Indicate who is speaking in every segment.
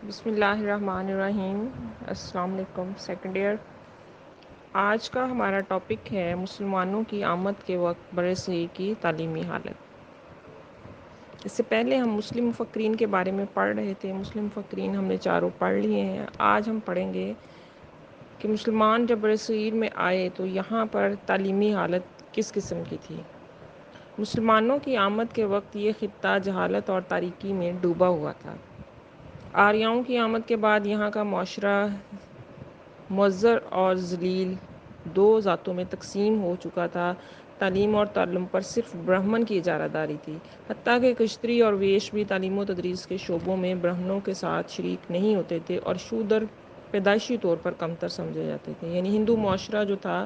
Speaker 1: بسم اللہ الرحمن الرحیم۔ السلام علیکم سیکنڈ ایئر۔ آج کا ہمارا ٹاپک ہے مسلمانوں کی آمد کے وقت برصغیر کی تعلیمی حالت۔ اس سے پہلے ہم مسلم مفکرین کے بارے میں پڑھ رہے تھے۔ مسلم مفکرین ہم نے چاروں پڑھ لیے ہیں۔ آج ہم پڑھیں گے کہ مسلمان جب برصغیر میں آئے تو یہاں پر تعلیمی حالت کس قسم کی تھی۔ مسلمانوں کی آمد کے وقت یہ خطہ جہالت اور تاریکی میں ڈوبا ہوا تھا۔ آریاؤں کی آمد کے بعد یہاں کا معاشرہ مضر اور ذلیل دو ذاتوں میں تقسیم ہو چکا تھا۔ تعلیم اور تعلم پر صرف برہمن کی اجارہ داری تھی، حتیٰ کہ کشتری اور ویش بھی تعلیم و تدریس کے شعبوں میں برہمنوں کے ساتھ شریک نہیں ہوتے تھے اور شودر پیدائشی طور پر کمتر سمجھے جاتے تھے۔ یعنی ہندو معاشرہ جو تھا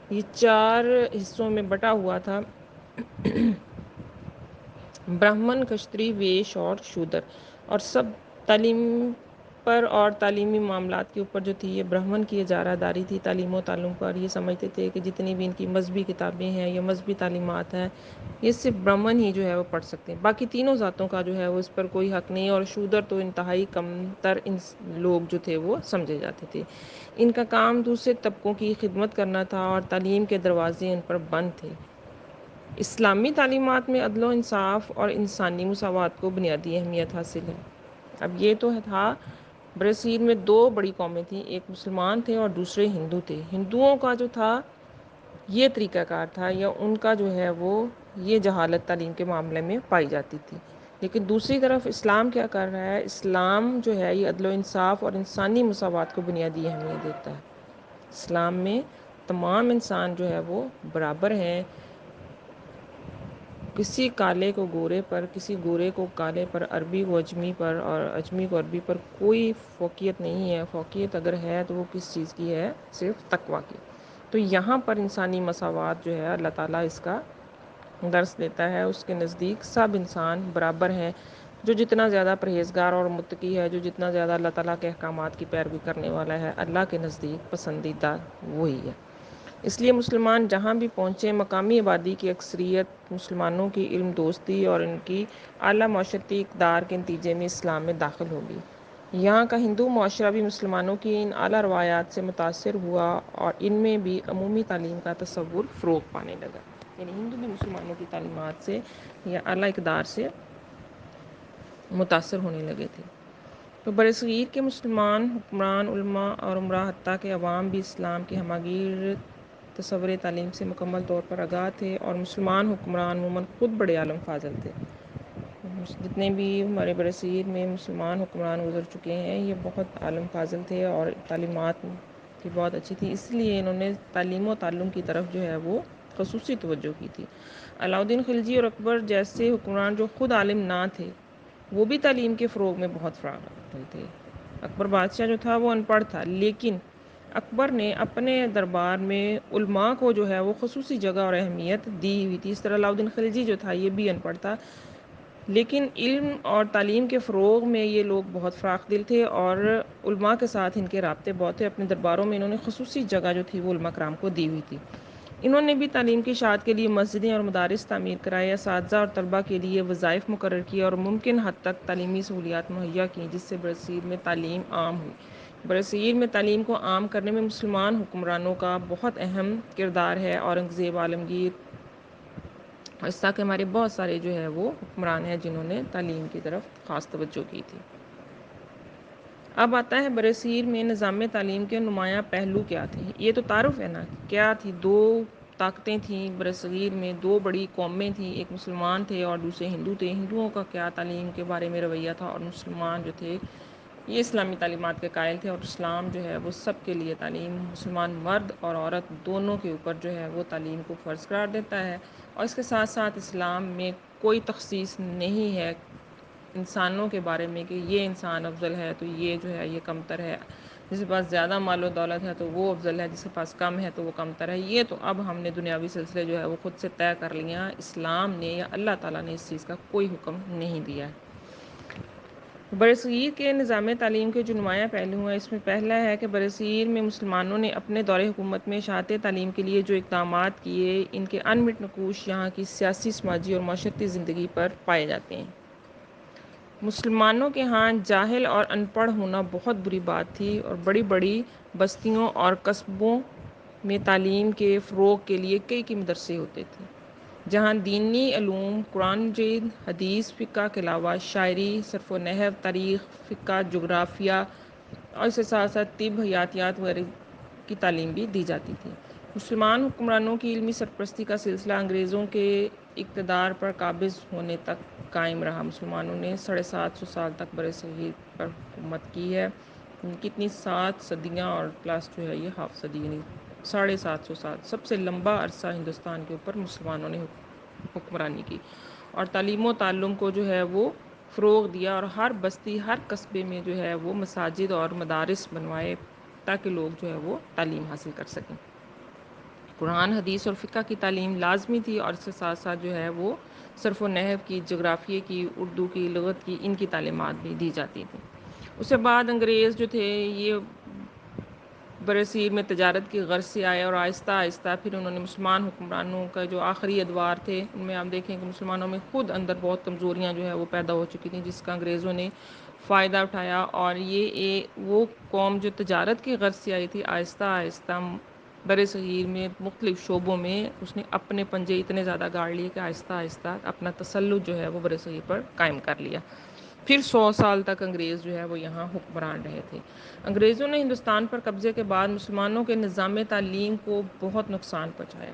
Speaker 1: یہ چار حصوں میں بٹا ہوا تھا: برہمن، کشتری، ویش اور شودر، اور سب تعلیم پر اور تعلیمی معاملات کے اوپر جو تھی یہ برہمن کی اجارہ داری تھی۔ تعلیم و تعلم پر یہ سمجھتے تھے کہ جتنی بھی ان کی مذہبی کتابیں ہیں یا مذہبی تعلیمات ہیں یہ صرف برہمن ہی جو ہے وہ پڑھ سکتے ہیں، باقی تینوں ذاتوں کا جو ہے وہ اس پر کوئی حق نہیں، اور شودر تو انتہائی کم تر لوگ جو تھے وہ سمجھے جاتے تھے۔ ان کا کام دوسرے طبقوں کی خدمت کرنا تھا اور تعلیم کے دروازے ان پر بند تھے۔ اسلامی تعلیمات میں عدل و انصاف اور انسانی مساوات کو بنیادی اہمیت حاصل ہے۔ اب یہ تو تھا برصغیر میں دو بڑی قومیں تھیں، ایک مسلمان تھے اور دوسرے ہندو تھے۔ ہندوؤں کا جو تھا یہ طریقہ کار تھا یا ان کا جو ہے وہ یہ جہالت تعلیم کے معاملے میں پائی جاتی تھی، لیکن دوسری طرف اسلام کیا کر رہا ہے؟ اسلام جو ہے یہ عدل و انصاف اور انسانی مساوات کو بنیادی اہمیت دیتا ہے۔ اسلام میں تمام انسان جو ہے وہ برابر ہیں، کسی کالے کو گورے پر، کسی گورے کو کالے پر، عربی کو اجمی پر اور اجمی کو عربی پر کوئی فوقیت نہیں ہے۔ فوقیت اگر ہے تو وہ کس چیز کی ہے؟ صرف تقویٰ کی۔ تو یہاں پر انسانی مساوات جو ہے اللہ تعالیٰ اس کا درس دیتا ہے۔ اس کے نزدیک سب انسان برابر ہیں۔ جو جتنا زیادہ پرہیزگار اور متقی ہے، جو جتنا زیادہ اللہ تعالیٰ کے احکامات کی پیروی کرنے والا ہے، اللہ کے نزدیک پسندیدہ وہی ہے۔ اس لیے مسلمان جہاں بھی پہنچے مقامی آبادی کی اکثریت مسلمانوں کی علم دوستی اور ان کی اعلیٰ معاشرتی اقدار کے نتیجے میں اسلام میں داخل ہوگی۔ یہاں کا ہندو معاشرہ بھی مسلمانوں کی ان اعلیٰ روایات سے متاثر ہوا اور ان میں بھی عمومی تعلیم کا تصور فروغ پانے لگا۔ یعنی ہندو بھی مسلمانوں کی تعلیمات سے یا اعلیٰ اقدار سے متاثر ہونے لگے تھے۔ تو برصغیر کے مسلمان حکمران، علماء اور امراء حتیٰ کہ عوام بھی اسلام کے ہماگیر تصور تعلیم سے مکمل طور پر آگاہ تھے، اور مسلمان حکمران عموماً خود بڑے عالم فاضل تھے۔ جتنے بھی ہمارے برصغیر میں مسلمان حکمران گزر چکے ہیں یہ بہت عالم فاضل تھے اور تعلیمات کی بہت اچھی تھی، اس لیے انہوں نے تعلیم و تعلم کی طرف جو ہے وہ خصوصی توجہ کی تھی۔ علاء الدین خلجی اور اکبر جیسے حکمران جو خود عالم نہ تھے وہ بھی تعلیم کے فروغ میں بہت فراغ تھے۔ اکبر بادشاہ جو تھا وہ ان پڑھ تھا، لیکن اکبر نے اپنے دربار میں علماء کو جو ہے وہ خصوصی جگہ اور اہمیت دی ہوئی تھی۔ اس طرح علاء الدین خلجی جو تھا یہ بھی ان پڑھ تھا، لیکن علم اور تعلیم کے فروغ میں یہ لوگ بہت فراخ دل تھے اور علماء کے ساتھ ان کے رابطے بہت تھے۔ اپنے درباروں میں انہوں نے خصوصی جگہ جو تھی وہ علماء کرام کو دی ہوئی تھی۔ انہوں نے بھی تعلیم کی اشاعت کے لیے مسجدیں اور مدارس تعمیر کرائے، اساتذہ اور طلباء کے لیے وظائف مقرر کیے اور ممکن حد تک تعلیمی سہولیات مہیا کیں، جس سے برصغیر میں تعلیم عام ہوئی۔ برصغیر میں تعلیم کو عام کرنے میں مسلمان حکمرانوں کا بہت اہم کردار ہے۔ اورنگزیب، عالمگیر، اس طرح کے ہمارے بہت سارے جو ہے وہ حکمران ہیں جنہوں نے تعلیم کی طرف خاص توجہ کی تھی۔ اب آتا ہے برصغیر میں نظام تعلیم کے نمایاں پہلو کیا تھے۔ یہ تو تعارف ہے نا، کیا تھی؟ دو طاقتیں تھیں برصغیر میں، دو بڑی قومیں تھیں، ایک مسلمان تھے اور دوسرے ہندو تھے۔ ہندوؤں کا کیا تعلیم کے بارے میں رویہ تھا، اور مسلمان جو تھے یہ اسلامی تعلیمات کے قائل تھے، اور اسلام جو ہے وہ سب کے لیے تعلیم، مسلمان مرد اور عورت دونوں کے اوپر جو ہے وہ تعلیم کو فرض قرار دیتا ہے، اور اس کے ساتھ ساتھ اسلام میں کوئی تخصیص نہیں ہے انسانوں کے بارے میں کہ یہ انسان افضل ہے تو یہ جو ہے یہ کمتر ہے، جس کے پاس زیادہ مال و دولت ہے تو وہ افضل ہے، جس کے پاس کم ہے تو وہ کمتر ہے۔ یہ تو اب ہم نے دنیاوی سلسلے جو ہے وہ خود سے طے کر لیا، اسلام نے یا اللہ تعالیٰ نے اس چیز کا کوئی حکم نہیں دیا ہے۔ برصغیر کے نظام تعلیم کے جو نمایاں پہلو ہیں اس میں پہلا ہے کہ برصغیر میں مسلمانوں نے اپنے دور حکومت میں اشاعت تعلیم کے لیے جو اقدامات کیے ان کے انمٹ نقوش یہاں کی سیاسی، سماجی اور معاشرتی زندگی پر پائے جاتے ہیں۔ مسلمانوں کے ہاں جاہل اور ان پڑھ ہونا بہت بری بات تھی، اور بڑی بڑی بستیوں اور قصبوں میں تعلیم کے فروغ کے لیے کئی مدرسے ہوتے تھے، جہاں دینی علوم، قرآن مجید، حدیث، فقہ کے علاوہ شاعری، صرف و نحو، تاریخ، فقہ، جغرافیہ اور اس کے ساتھ ساتھ طب، حیاتیات وغیرہ کی تعلیم بھی دی جاتی تھی۔ مسلمان حکمرانوں کی علمی سرپرستی کا سلسلہ انگریزوں کے اقتدار پر قابض ہونے تک قائم رہا۔ مسلمانوں نے 750 سال تک بر صغیر پر حکومت کی ہے۔ کتنی 7 صدیاں اور پلس جو ہے یہ ہاف صدی، یعنی 750 سال، سب سے لمبا عرصہ ہندوستان کے اوپر مسلمانوں نے حکمرانی کی، اور تعلیم و تعلم کو جو ہے وہ فروغ دیا، اور ہر بستی، ہر قصبے میں جو ہے وہ مساجد اور مدارس بنوائے تاکہ لوگ جو ہے وہ تعلیم حاصل کر سکیں۔ قرآن، حدیث اور فقہ کی تعلیم لازمی تھی، اور اس کے ساتھ ساتھ جو ہے وہ صرف و نحو کی، جغرافیے کی، اردو کی، لغت کی، ان کی تعلیمات بھی دی جاتی تھیں۔ اس کے بعد انگریز جو تھے یہ برصغیر میں تجارت کی غرض سے آئے، اور آہستہ آہستہ پھر انہوں نے مسلمان حکمرانوں کا جو آخری ادوار تھے ان میں آپ دیکھیں کہ مسلمانوں میں خود اندر بہت کمزوریاں جو ہے وہ پیدا ہو چکی تھیں، جس کا انگریزوں نے فائدہ اٹھایا، اور یہ وہ قوم جو تجارت کی غرض سے آئی تھی، آہستہ آہستہ برصغیر میں مختلف شعبوں میں اس نے اپنے پنجے اتنے زیادہ گاڑ لیے کہ آہستہ آہستہ اپنا تسلط جو ہے وہ برصغیر پر قائم کر لیا۔ پھر 100 سال تک انگریز جو ہے وہ یہاں حکمران رہے تھے۔ انگریزوں نے ہندوستان پر قبضے کے بعد مسلمانوں کے نظام تعلیم کو بہت نقصان پہنچایا۔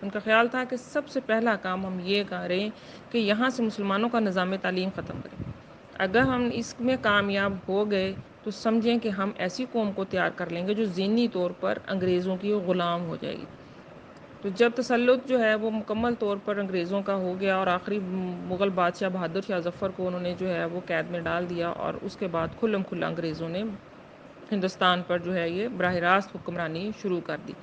Speaker 1: ان کا خیال تھا کہ سب سے پہلا کام ہم یہ کریں کہ یہاں سے مسلمانوں کا نظام تعلیم ختم کریں۔ اگر ہم اس میں کامیاب ہو گئے تو سمجھیں کہ ہم ایسی قوم کو تیار کر لیں گے جو ذہنی طور پر انگریزوں کی غلام ہو جائے گی۔ تو جب تسلط جو ہے وہ مکمل طور پر انگریزوں کا ہو گیا، اور آخری مغل بادشاہ بہادر شاہ ظفر کو انہوں نے جو ہے وہ قید میں ڈال دیا، اور اس کے بعد کھلم کھلا انگریزوں نے ہندوستان پر جو ہے یہ براہ راست حکمرانی شروع کر دی۔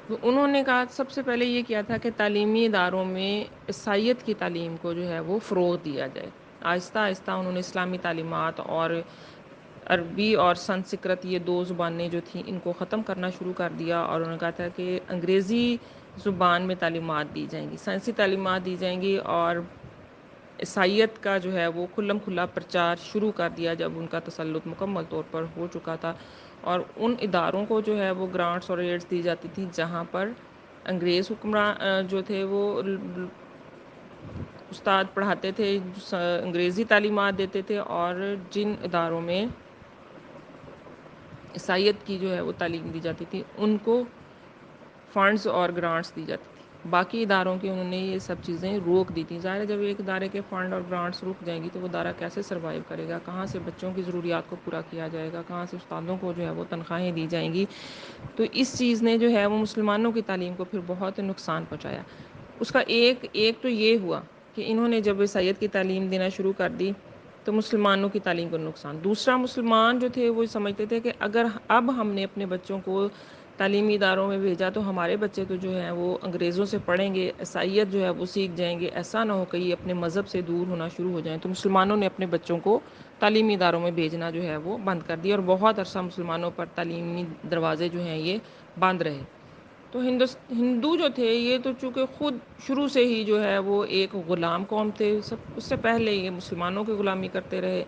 Speaker 1: تو انہوں نے کہا سب سے پہلے یہ کیا تھا کہ تعلیمی اداروں میں عیسائیت کی تعلیم کو جو ہے وہ فروغ دیا جائے۔ آہستہ آہستہ انہوں نے اسلامی تعلیمات اور عربی اور سنسکرت، یہ 2 زبانیں جو تھیں، ان کو ختم کرنا شروع کر دیا، اور انہوں نے کہا تھا کہ انگریزی زبان میں تعلیمات دی جائیں گی، سائنسی تعلیمات دی جائیں گی، اور عیسائیت کا جو ہے وہ کھلم کھلا پرچار شروع کر دیا جب ان کا تسلط مکمل طور پر ہو چکا تھا۔ اور ان اداروں کو جو ہے وہ گرانٹس اور ایڈز دی جاتی تھی جہاں پر انگریز حکمران جو تھے وہ استاد پڑھاتے تھے، انگریزی تعلیمات دیتے تھے، اور جن اداروں میں عیسائیت کی جو ہے وہ تعلیم دی جاتی تھی ان کو فنڈز اور گرانٹس دی جاتی تھی۔ باقی اداروں کی انہوں نے یہ سب چیزیں روک دی تھیں۔ ظاہر ہے جب ایک ادارے کے فنڈ اور گرانٹس رک جائیں گی تو وہ ادارہ کیسے سروائیو کرے گا، کہاں سے بچوں کی ضروریات کو پورا کیا جائے گا، کہاں سے استادوں کو جو ہے وہ تنخواہیں دی جائیں گی۔ تو اس چیز نے جو ہے وہ مسلمانوں کی تعلیم کو پھر بہت نقصان پہنچایا۔ اس کا ایک تو یہ ہوا کہ انہوں نے جب عیسائیت کی تعلیم دینا شروع کر دی تو مسلمانوں کی تعلیم کو نقصان۔ دوسرا، مسلمان جو تھے وہ سمجھتے تھے کہ اگر اب ہم نے اپنے بچوں کو تعلیمی اداروں میں بھیجا تو ہمارے بچے تو جو ہیں وہ انگریزوں سے پڑھیں گے، عیسائیت جو ہے وہ سیکھ جائیں گے، ایسا نہ ہو کہ یہ اپنے مذہب سے دور ہونا شروع ہو جائیں۔ تو مسلمانوں نے اپنے بچوں کو تعلیمی اداروں میں بھیجنا جو ہے وہ بند کر دیا، اور بہت عرصہ مسلمانوں پر تعلیمی دروازے جو ہیں یہ بند رہے۔ تو ہندو جو تھے یہ تو چونکہ خود شروع سے ہی جو ہے وہ ایک غلام قوم تھے، اس سے پہلے یہ مسلمانوں کی غلامی کرتے رہے۔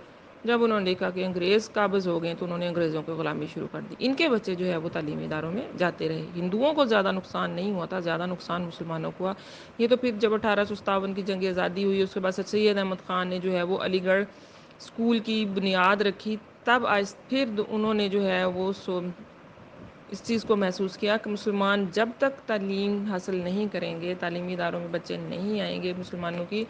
Speaker 1: جب انہوں نے دیکھا کہ انگریز قابض ہو گئے تو انہوں نے انگریزوں کی غلامی شروع کر دی۔ ان کے بچے جو ہے وہ تعلیمی اداروں میں جاتے رہے۔ ہندوؤں کو زیادہ نقصان نہیں ہوا تھا، زیادہ نقصان مسلمانوں کو ہوا۔ یہ تو پھر جب 1857 کی جنگ آزادی ہوئی، اس کے بعد سید احمد خان نے جو ہے وہ علی گڑھ اسکول کی بنیاد رکھی، تب پھر انہوں نے جو ہے وہ اس چیز کو محسوس کیا کہ مسلمان جب تک تعلیم حاصل نہیں کریں گے، تعلیمی اداروں میں بچے نہیں آئیں گے، مسلمانوں کی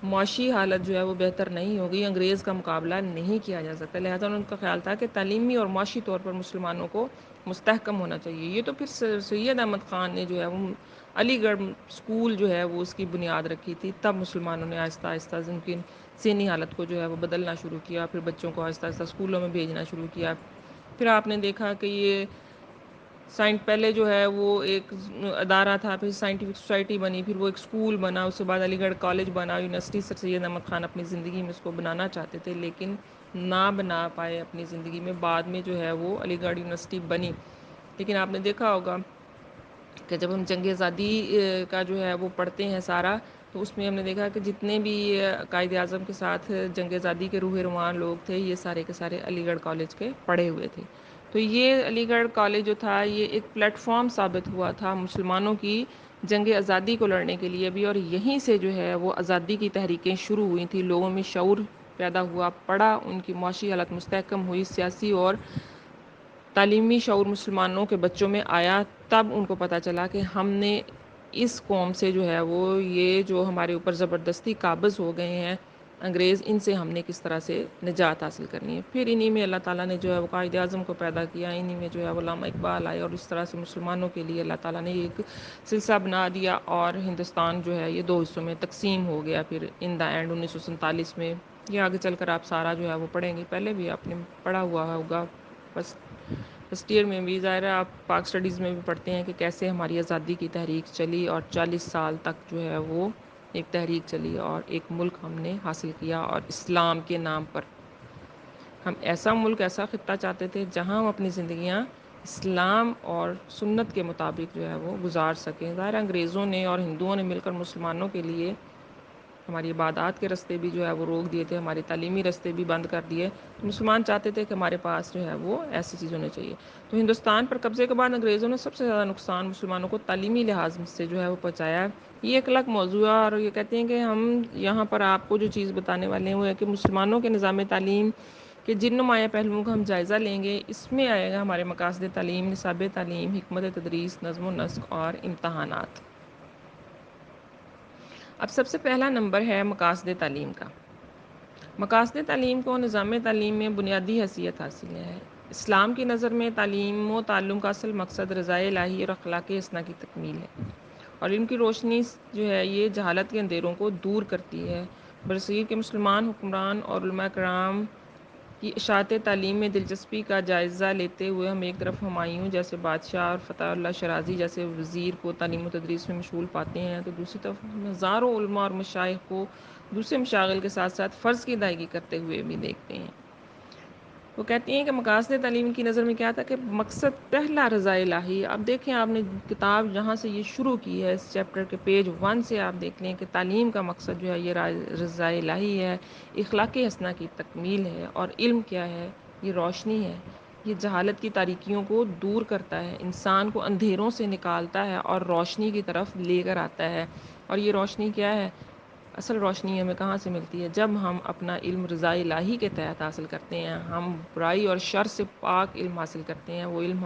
Speaker 1: معاشی حالت جو ہے وہ بہتر نہیں ہوگی، انگریز کا مقابلہ نہیں کیا جا سکتا۔ لہٰذا ان کا خیال تھا کہ تعلیمی اور معاشی طور پر مسلمانوں کو مستحکم ہونا چاہیے۔ یہ تو پھر سید احمد خان نے جو ہے وہ علی گڑھ اسکول جو ہے وہ اس کی بنیاد رکھی تھی، تب مسلمانوں نے آہستہ آہستہ ان کی ذہنی حالت کو جو ہے وہ بدلنا شروع کیا، پھر بچوں کو آہستہ آہستہ اسکولوں میں بھیجنا شروع کیا۔ پھر آپ نے دیکھا کہ یہ پہلے جو ہے وہ ایک ادارہ تھا، پھر سائنٹیفک سوسائٹی بنی، پھر وہ ایک اسکول بنا، اس کے بعد علی گڑھ کالج بنا، یونیورسٹی سید احمد خان اپنی زندگی میں اس کو بنانا چاہتے تھے لیکن نہ بنا پائے اپنی زندگی میں۔ بعد میں جو ہے وہ علی گڑھ یونیورسٹی بنی، لیکن آپ نے دیکھا ہوگا کہ جب ہم جنگ آزادی کا جو ہے وہ پڑھتے ہیں سارا، تو اس میں ہم نے دیکھا کہ جتنے بھی قائد اعظم کے ساتھ جنگ آزادی کے روح رواں لوگ تھے یہ سارے کے سارے علی گڑھ کالج کے پڑھے ہوئے تھے. تو یہ علی گڑھ کالج جو تھا یہ ایک پلیٹ فارم ثابت ہوا تھا مسلمانوں کی جنگ آزادی کو لڑنے کے لیے بھی، اور یہیں سے جو ہے وہ آزادی کی تحریکیں شروع ہوئی تھیں. لوگوں میں شعور پیدا ہوا، پڑا، ان کی معاشی حالت مستحکم ہوئی، سیاسی اور تعلیمی شعور مسلمانوں کے بچوں میں آیا. تب ان کو پتہ چلا کہ ہم نے اس قوم سے جو ہے وہ یہ جو ہمارے اوپر زبردستی قابض ہو گئے ہیں انگریز، ان سے ہم نے کس طرح سے نجات حاصل کرنی ہے. پھر انہی میں اللہ تعالیٰ نے جو ہے وہ قائد اعظم کو پیدا کیا، انہی میں جو ہے علامہ اقبال آئے، اور اس طرح سے مسلمانوں کے لیے اللہ تعالیٰ نے ایک سلسلہ بنا دیا، اور ہندوستان جو ہے یہ 2 حصوں میں تقسیم ہو گیا. پھر ان دا اینڈ 1947 میں یہ آگے چل کر آپ سارا جو ہے وہ پڑھیں گے، پہلے بھی آپ نے پڑھا ہوا ہوگا، بس فرسٹ ایئر میں بھی ظاہر ہے آپ پاک اسٹڈیز میں بھی پڑھتے ہیں کہ کیسے ہماری آزادی کی تحریک چلی، اور 40 سال تک جو ہے وہ ایک تحریک چلی اور ایک ملک ہم نے حاصل کیا. اور اسلام کے نام پر ہم ایسا ملک، ایسا خطہ چاہتے تھے جہاں ہم اپنی زندگیاں اسلام اور سنت کے مطابق جو ہے وہ گزار سکیں. ظاہر انگریزوں نے اور ہندوؤں نے مل کر مسلمانوں کے لیے ہماری عبادات کے راستے بھی جو ہے وہ روک دیے تھے، ہماری تعلیمی راستے بھی بند کر دیے. تو مسلمان چاہتے تھے کہ ہمارے پاس جو ہے وہ ایسی چیز ہونی چاہیے. تو ہندوستان پر قبضے کے بعد انگریزوں نے سب سے زیادہ نقصان مسلمانوں کو تعلیمی لحاظ سے جو ہے وہ پہنچایا. یہ ایک الگ موضوع ہے، اور یہ کہتے ہیں کہ ہم یہاں پر آپ کو جو چیز بتانے والے ہیں وہ ہے کہ مسلمانوں کے نظام تعلیم کہ جن نمایاں پہلوؤں کا ہم جائزہ لیں گے، اس میں آئے گا ہمارے مقاصد تعلیم، نصاب تعلیم، حکمت تدریس، نظم و نسق اور امتحانات. اب سب سے پہلا نمبر ہے مقاصد تعلیم کا. مقاصد تعلیم کو نظام تعلیم میں بنیادی حیثیت حاصل ہے. اسلام کی نظر میں تعلیم و تعلم کا اصل مقصد رضائے الہی اور اخلاق حسنہ کی تکمیل ہے، اور ان کی روشنی جو ہے یہ جہالت کے اندھیروں کو دور کرتی ہے. برصغیر کے مسلمان حکمران اور علماء کرام کی اشاعت تعلیم میں دلچسپی کا جائزہ لیتے ہوئے ہم ایک طرف ہمایوں جیسے بادشاہ اور فتح اللہ شرازی جیسے وزیر کو تعلیم و تدریس میں مشغول پاتے ہیں، تو دوسری طرف ہزاروں علماء اور مشائخ کو دوسرے مشاغل کے ساتھ ساتھ فرض کی ادائیگی کرتے ہوئے بھی دیکھتے ہیں. وہ کہتی ہیں کہ مقاصد تعلیم کی نظر میں کیا تھا کہ مقصد پہلا رضا الہی. اب دیکھیں آپ نے کتاب جہاں سے یہ شروع کی ہے، اس چیپٹر کے پیج 1 سے آپ دیکھ لیں کہ تعلیم کا مقصد جو ہے یہ رضا الہی ہے، اخلاق حسنہ کی تکمیل ہے. اور علم کیا ہے؟ یہ روشنی ہے، یہ جہالت کی تاریکیوں کو دور کرتا ہے، انسان کو اندھیروں سے نکالتا ہے اور روشنی کی طرف لے کر آتا ہے. اور یہ روشنی کیا ہے؟ اصل روشنی ہمیں کہاں سے ملتی ہے؟ جب ہم اپنا علم رضا الہی کے تحت حاصل کرتے ہیں، ہم برائی اور شر سے پاک علم حاصل کرتے ہیں. وہ علم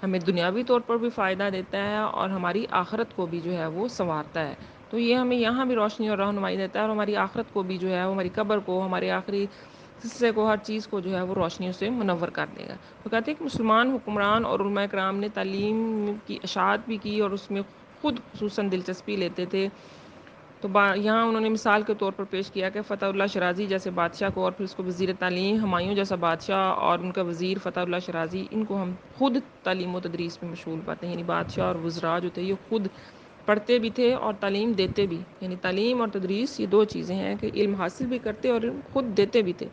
Speaker 1: ہمیں دنیاوی طور پر بھی فائدہ دیتا ہے اور ہماری آخرت کو بھی جو ہے وہ سنوارتا ہے. تو یہ ہمیں یہاں بھی روشنی اور رہنمائی دیتا ہے، اور ہماری آخرت کو بھی جو ہے وہ، ہماری قبر کو، ہمارے آخری حصے کو، ہر چیز کو جو ہے وہ روشنیوں سے منور کر دے گا. تو کہتے ہیں کہ مسلمان حکمران اور علماء کرام نے تعلیم کی اشاعت بھی کی اور اس میں خود خصوصاً دلچسپی لیتے تھے. تو یہاں انہوں نے مثال کے طور پر پیش کیا کہ فتح اللہ شرازی جیسے بادشاہ کو، اور پھر اس کو وزیر تعلیم ہمایوں جیسا بادشاہ اور ان کا وزیر فتح اللہ شرازی، ان کو ہم خود تعلیم و تدریس میں مشغول پاتے ہیں. یعنی بادشاہ اور وزراء جو تھے یہ خود پڑھتے بھی تھے اور تعلیم دیتے بھی. یعنی تعلیم اور تدریس یہ 2 چیزیں ہیں کہ علم حاصل بھی کرتے اور علم خود دیتے بھی تھے.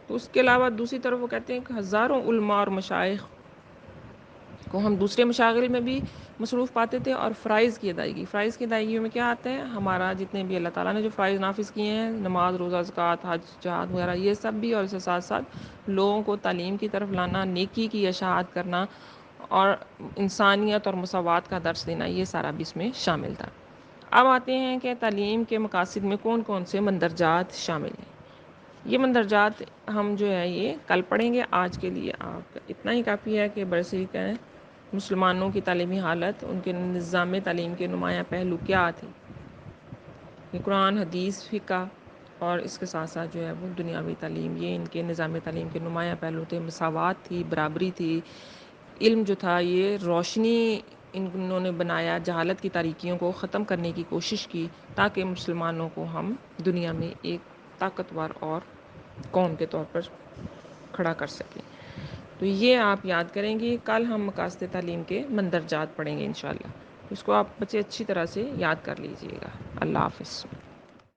Speaker 1: تو اس کے علاوہ دوسری طرف وہ کہتے ہیں کہ ہزاروں علماء اور مشائخ کو ہم دوسرے مشاغل میں بھی مصروف پاتے تھے. اور فرائض کی ادائیگی، فرائض کی ادائیگیوں میں کیا آتا ہے؟ ہمارا جتنے بھی اللہ تعالیٰ نے جو فرائض نافذ کیے ہیں، نماز، روزہ، زکوٰۃ، حج، جہاد وغیرہ، یہ سب بھی، اور اس کے ساتھ ساتھ لوگوں کو تعلیم کی طرف لانا، نیکی کی اشاعت کرنا اور انسانیت اور مساوات کا درس دینا، یہ سارا بھی اس میں شامل تھا. اب آتے ہیں کہ تعلیم کے مقاصد میں کون کون سے مندرجات شامل ہیں. یہ مندرجات ہم جو ہے یہ کل پڑھیں گے. آج کے لیے آپ اتنا ہی کافی ہے کہ برصغیر کا مسلمانوں کی تعلیمی حالت، ان کے نظام تعلیم کے نمایاں پہلو کیا تھے. یہ قرآن، حدیث، فقہ اور اس کے ساتھ ساتھ جو ہے وہ دنیاوی تعلیم، یہ ان کے نظام تعلیم کے نمایاں پہلو تھے. مساوات تھی، برابری تھی، علم جو تھا یہ روشنی انہوں نے بنایا، جہالت کی تاریکیوں کو ختم کرنے کی کوشش کی تاکہ مسلمانوں کو ہم دنیا میں ایک طاقتور اور قوم کے طور پر کھڑا کر سکیں. تو یہ آپ یاد کریں گے. کل ہم مقاصد تعلیم کے مندرجات پڑھیں گے انشاءاللہ. اس کو آپ بچے اچھی طرح سے یاد کر لیجئے گا. اللہ حافظ.